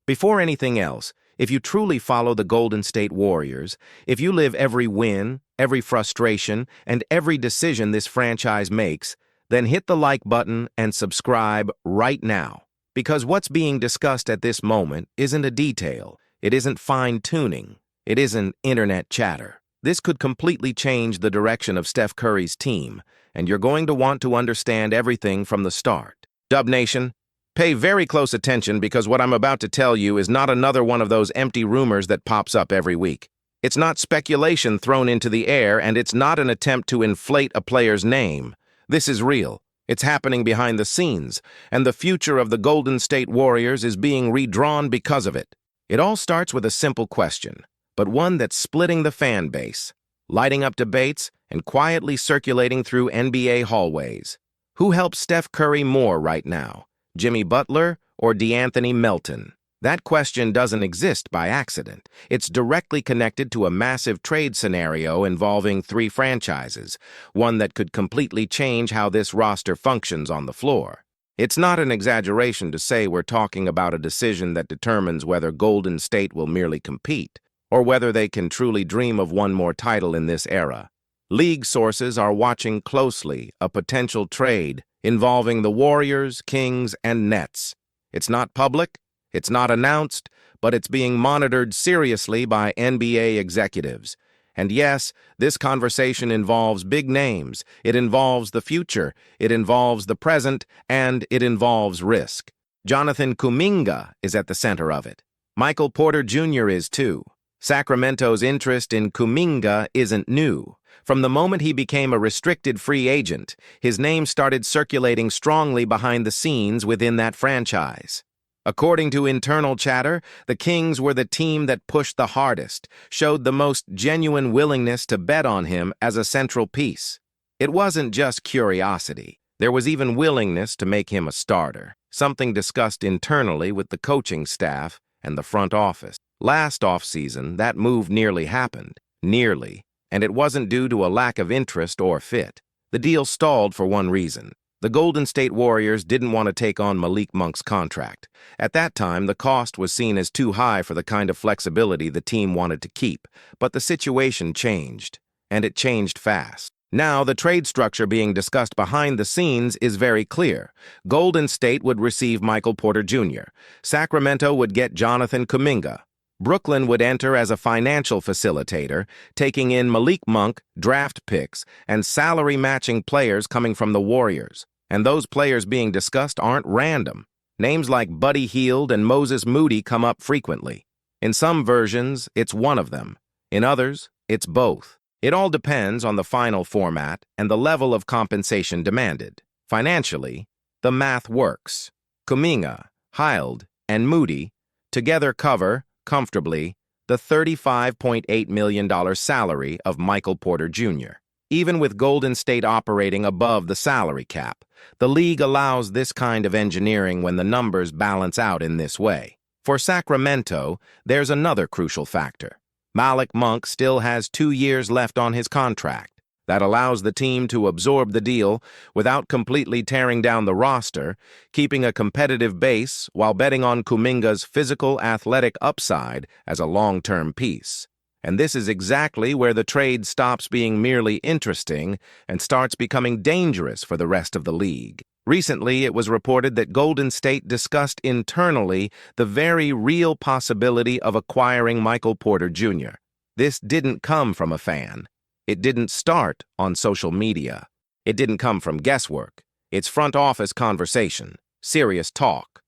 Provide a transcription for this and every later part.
Before anything else, if you truly follow the Golden State Warriors, if you live every win, every frustration, and every decision this franchise makes, then hit the like button and subscribe right now. Because what's being discussed at this moment isn't a detail, it isn't fine-tuning, it isn't internet chatter. This could completely change the direction of Steph Curry's team, and you're going to want to understand everything from the start. Dub Nation, pay very close attention because what I'm about to tell you is not another one of those empty rumors that pops up every week. It's not speculation thrown into the air, and it's not an attempt to inflate a player's name. This is real. It's happening behind the scenes, and the future of the Golden State Warriors is being redrawn because of it. It all starts with a simple question, but one that's splitting the fan base, lighting up debates, and quietly circulating through NBA hallways. Who helps Steph Curry more right now? Jimmy Butler or DeAnthony Melton? That question doesn't exist by accident. It's directly connected to a massive trade scenario involving 3 franchises, one that could completely change how this roster functions on the floor. It's not an exaggeration to say we're talking about a decision that determines whether Golden State will merely compete, or whether they can truly dream of one more title in this era. League sources are watching closely a potential trade involving the Warriors, Kings, and Nets. It's not public, it's not announced, but it's being monitored seriously by NBA executives. And yes, this conversation involves big names, it involves the future, it involves the present, and it involves risk. Jonathan Kuminga is at the center of it. Michael Porter Jr. is too. Sacramento's interest in Kuminga isn't new. From the moment he became a restricted free agent, his name started circulating strongly behind the scenes within that franchise. According to internal chatter, the Kings were the team that pushed the hardest, showed the most genuine willingness to bet on him as a central piece. It wasn't just curiosity. There was even willingness to make him a starter, something discussed internally with the coaching staff and the front office. Last offseason, that move nearly happened. Nearly. And it wasn't due to a lack of interest or fit. The deal stalled for one reason. The Golden State Warriors didn't want to take on Malik Monk's contract. At that time, the cost was seen as too high for the kind of flexibility the team wanted to keep. But the situation changed, and it changed fast. Now, the trade structure being discussed behind the scenes is very clear. Golden State would receive Michael Porter Jr. Sacramento would get Jonathan Kuminga. Brooklyn would enter as a financial facilitator, taking in Malik Monk, draft picks, and salary-matching players coming from the Warriors. And those players being discussed aren't random. Names like Buddy Hield and Moses Moody come up frequently. In some versions, it's one of them. In others, it's both. It all depends on the final format and the level of compensation demanded. Financially, the math works. Kuminga, Hield, and Moody together cover, comfortably, the $35.8 million salary of Michael Porter Jr. Even with Golden State operating above the salary cap, the league allows this kind of engineering when the numbers balance out in this way. For Sacramento, there's another crucial factor. Malik Monk still has 2 years left on his contract. That allows the team to absorb the deal without completely tearing down the roster, keeping a competitive base while betting on Kuminga's physical athletic upside as a long-term piece. And this is exactly where the trade stops being merely interesting and starts becoming dangerous for the rest of the league. Recently, it was reported that Golden State discussed internally the very real possibility of acquiring Michael Porter Jr. This didn't come from a fan. It didn't start on social media. It didn't come from guesswork. It's front office conversation, serious talk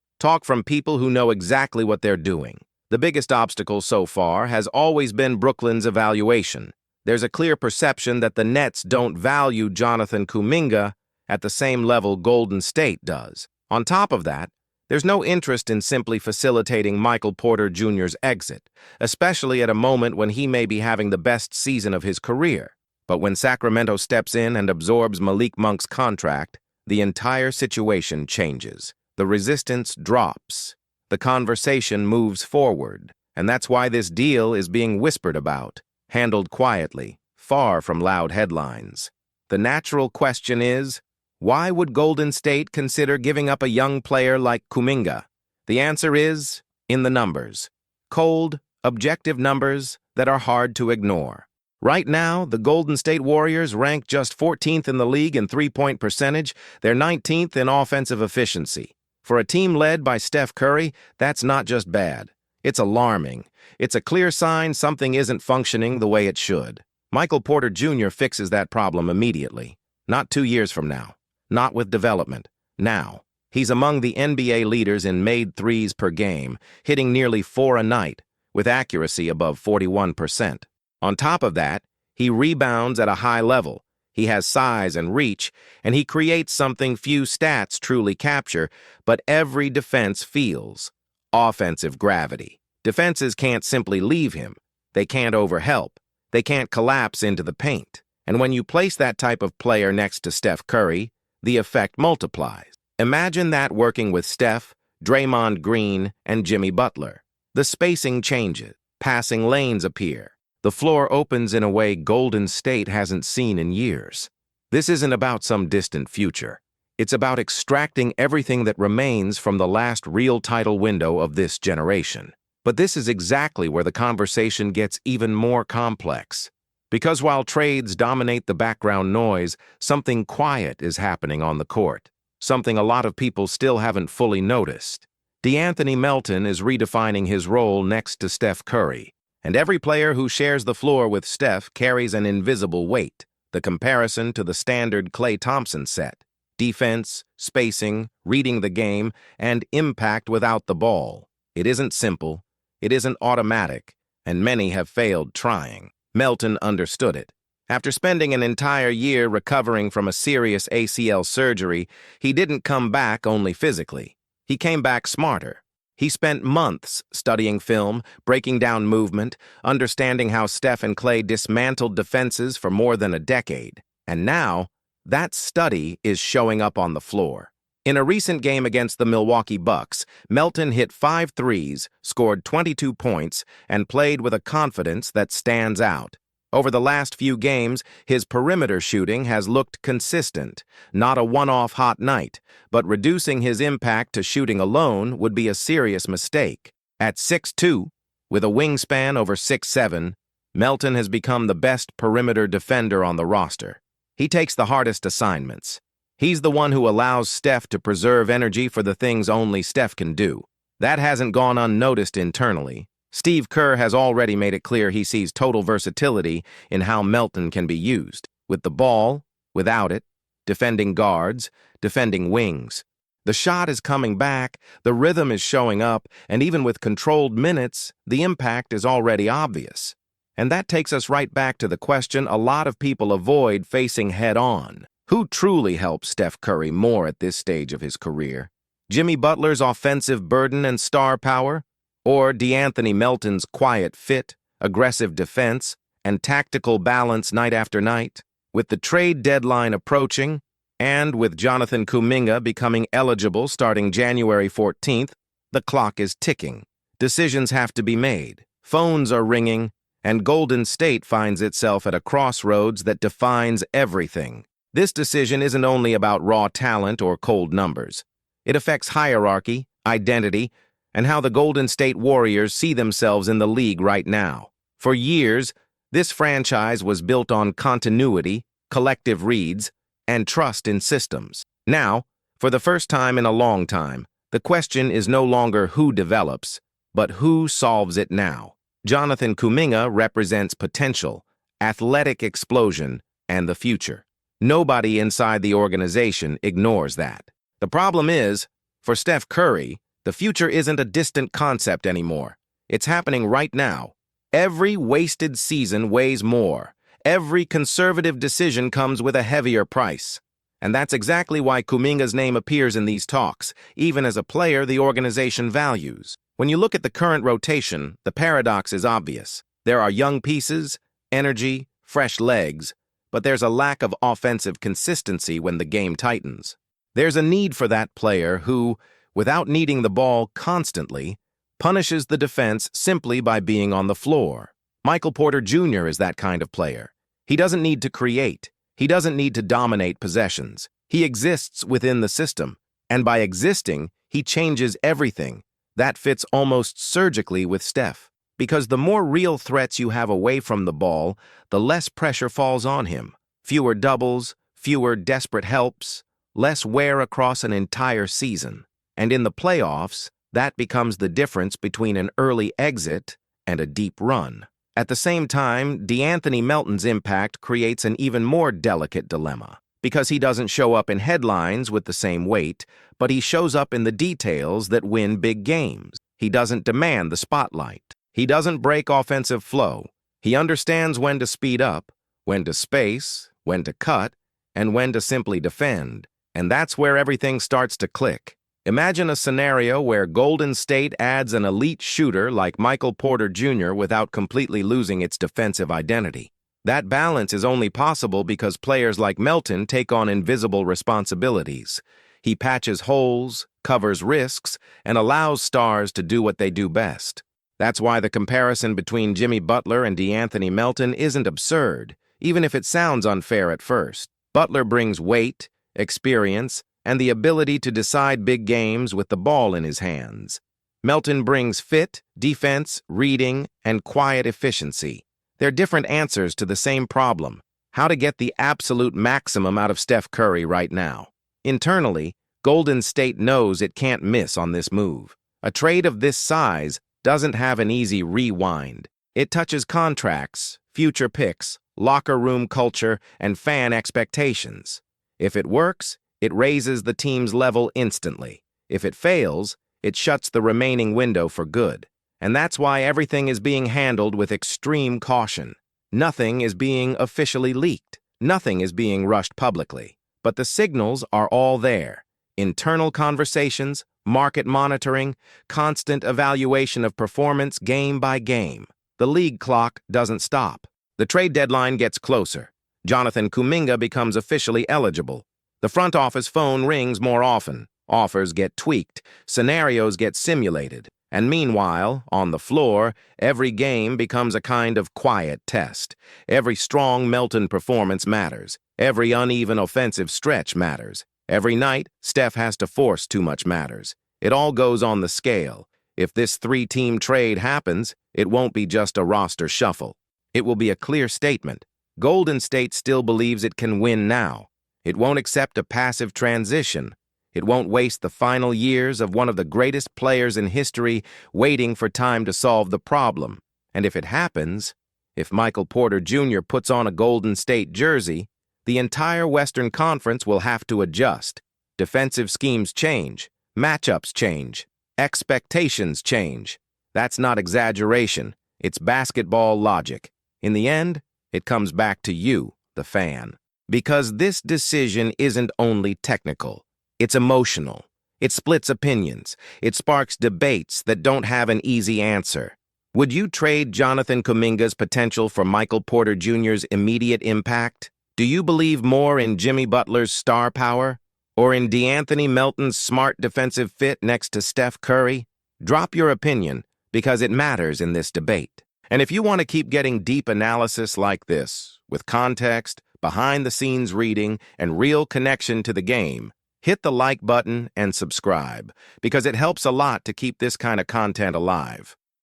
from people who know exactly what they're doing. The biggest obstacle so far has always been Brooklyn's evaluation. There's a clear perception that the Nets don't value Jonathan Kuminga at the same level Golden State does. On top of that, there's no interest in simply facilitating Michael Porter Jr.'s exit, especially at a moment when he may be having the best season of his career. But when Sacramento steps in and absorbs Malik Monk's contract, the entire situation changes. The resistance drops. The conversation moves forward. And that's why this deal is being whispered about, handled quietly, far from loud headlines. The natural question is, why would Golden State consider giving up a young player like Kuminga? The answer is In the numbers. Cold, objective numbers that are hard to ignore. Right now, the Golden State Warriors rank just 14th in the league in three-point percentage. They're 19th in offensive efficiency. For a team led by Steph Curry, that's not just bad. It's alarming. It's a clear sign something isn't functioning the way it should. Michael Porter Jr. fixes that problem immediately. Not 2 years from now. Not with development. Now. He's among the NBA leaders in made threes per game, hitting nearly 4 a night, with accuracy above 41%. On top of that, he rebounds at a high level. He has size and reach, and he creates something few stats truly capture, but every defense feels. Offensive gravity. Defenses can't simply leave him. They can't overhelp. They can't collapse into the paint. And when you place that type of player next to Steph Curry, the effect multiplies. Imagine that working with Steph, Draymond Green, and Jimmy Butler. The spacing changes. Passing lanes appear. The floor opens in a way Golden State hasn't seen in years. This isn't about some distant future. It's about extracting everything that remains from the last real title window of this generation. But this is exactly where the conversation gets even more complex. Because while trades dominate the background noise, something quiet is happening on the court. Something a lot of people still haven't fully noticed. DeAnthony Melton is redefining his role next to Steph Curry. And every player who shares the floor with Steph carries an invisible weight, the comparison to the standard Klay Thompson set. Defense, spacing, reading the game, and impact without the ball. It isn't simple, it isn't automatic, and many have failed trying. Melton understood it. After spending an entire year recovering from a serious ACL surgery, he didn't come back only physically. He came back smarter. He spent months studying film, breaking down movement, understanding how Steph and Klay dismantled defenses for more than a decade. And now, that study is showing up on the floor. In a recent game against the Milwaukee Bucks, Melton hit 5 threes, scored 22 points, and played with a confidence that stands out. Over the last few games, his perimeter shooting has looked consistent, not a one-off hot night, but reducing his impact to shooting alone would be a serious mistake. At 6'2", with a wingspan over 6'7", Melton has become the best perimeter defender on the roster. He takes the hardest assignments. He's the one who allows Steph to preserve energy for the things only Steph can do. That hasn't gone unnoticed internally. Steve Kerr has already made it clear he sees total versatility in how Melton can be used. With the ball, without it, defending guards, defending wings. The shot is coming back, the rhythm is showing up, and even with controlled minutes, the impact is already obvious. And that takes us right back to the question a lot of people avoid facing head-on. Who truly helps Steph Curry more at this stage of his career? Jimmy Butler's offensive burden and star power? Or DeAnthony Melton's quiet fit, aggressive defense, and tactical balance night after night? With the trade deadline approaching, and with Jonathan Kuminga becoming eligible starting January 14th, the clock is ticking. Decisions have to be made. Phones are ringing, and Golden State finds itself at a crossroads that defines everything. This decision isn't only about raw talent or cold numbers. It affects hierarchy, identity, and how the Golden State Warriors see themselves in the league right now. For years, this franchise was built on continuity, collective reads, and trust in systems. Now, for the first time in a long time, the question is no longer who develops, but who solves it now. Jonathan Kuminga represents potential, athletic explosion, and the future. Nobody inside the organization ignores that. The problem is, for Steph Curry, the future isn't a distant concept anymore. It's happening right now. Every wasted season weighs more. Every conservative decision comes with a heavier price. And that's exactly why Kuminga's name appears in these talks, even as a player the organization values. When you look at the current rotation, the paradox is obvious. There are young pieces, energy, fresh legs, but there's a lack of offensive consistency when the game tightens. There's a need for that player who, without needing the ball constantly, punishes the defense simply by being on the floor. Michael Porter Jr. is that kind of player. He doesn't need to create. He doesn't need to dominate possessions. He exists within the system, and by existing, he changes everything. That fits almost surgically with Steph, because the more real threats you have away from the ball, the less pressure falls on him. Fewer doubles, fewer desperate helps, less wear across an entire season. And in the playoffs, that becomes the difference between an early exit and a deep run. At the same time, DeAnthony Melton's impact creates an even more delicate dilemma, because he doesn't show up in headlines with the same weight, but he shows up in the details that win big games. He doesn't demand the spotlight. He doesn't break offensive flow. He understands when to speed up, when to space, when to cut, and when to simply defend. And that's where everything starts to click. Imagine a scenario where Golden State adds an elite shooter like Michael Porter Jr. without completely losing its defensive identity. That balance is only possible because players like Melton take on invisible responsibilities. He patches holes, covers risks, and allows stars to do what they do best. That's why the comparison between Jimmy Butler and DeAnthony Melton isn't absurd, even if it sounds unfair at first. Butler brings weight, experience, and the ability to decide big games with the ball in his hands. Melton brings fit, defense, reading, and quiet efficiency. They're different answers to the same problem: how to get the absolute maximum out of Steph Curry right now. Internally, Golden State knows it can't miss on this move. A trade of this size doesn't have an easy rewind. It touches contracts, future picks, locker room culture, and fan expectations. If it works, it raises the team's level instantly. If it fails, it shuts the remaining window for good. And that's why everything is being handled with extreme caution. Nothing is being officially leaked. Nothing is being rushed publicly. But the signals are all there. Internal conversations, market monitoring, constant evaluation of performance game by game. The league clock doesn't stop. The trade deadline gets closer. Jonathan Kuminga becomes officially eligible. The front office phone rings more often. Offers get tweaked. Scenarios get simulated. And meanwhile, on the floor, every game becomes a kind of quiet test. Every strong Melton performance matters. Every uneven offensive stretch matters. Every night, Steph has to force too much matters. It all goes on the scale. If this three-team trade happens, it won't be just a roster shuffle. It will be a clear statement. Golden State still believes it can win now. It won't accept a passive transition. It won't waste the final years of one of the greatest players in history waiting for time to solve the problem. And if it happens, if Michael Porter Jr. puts on a Golden State jersey, the entire Western Conference will have to adjust. Defensive schemes change, matchups change, expectations change. That's not exaggeration. It's basketball logic. In the end, it comes back to you, the fan. Because this decision isn't only technical. It's emotional. It splits opinions. It sparks debates that don't have an easy answer. Would you trade Jonathan Kuminga's potential for Michael Porter Jr.'s immediate impact? Do you believe more in Jimmy Butler's star power? Or in DeAnthony Melton's smart defensive fit next to Steph Curry? Drop your opinion, because it matters in this debate. And if you want to keep getting deep analysis like this, with context, behind-the-scenes reading, and real connection to the game, hit the like button and subscribe, because it helps a lot to keep this kind of content alive.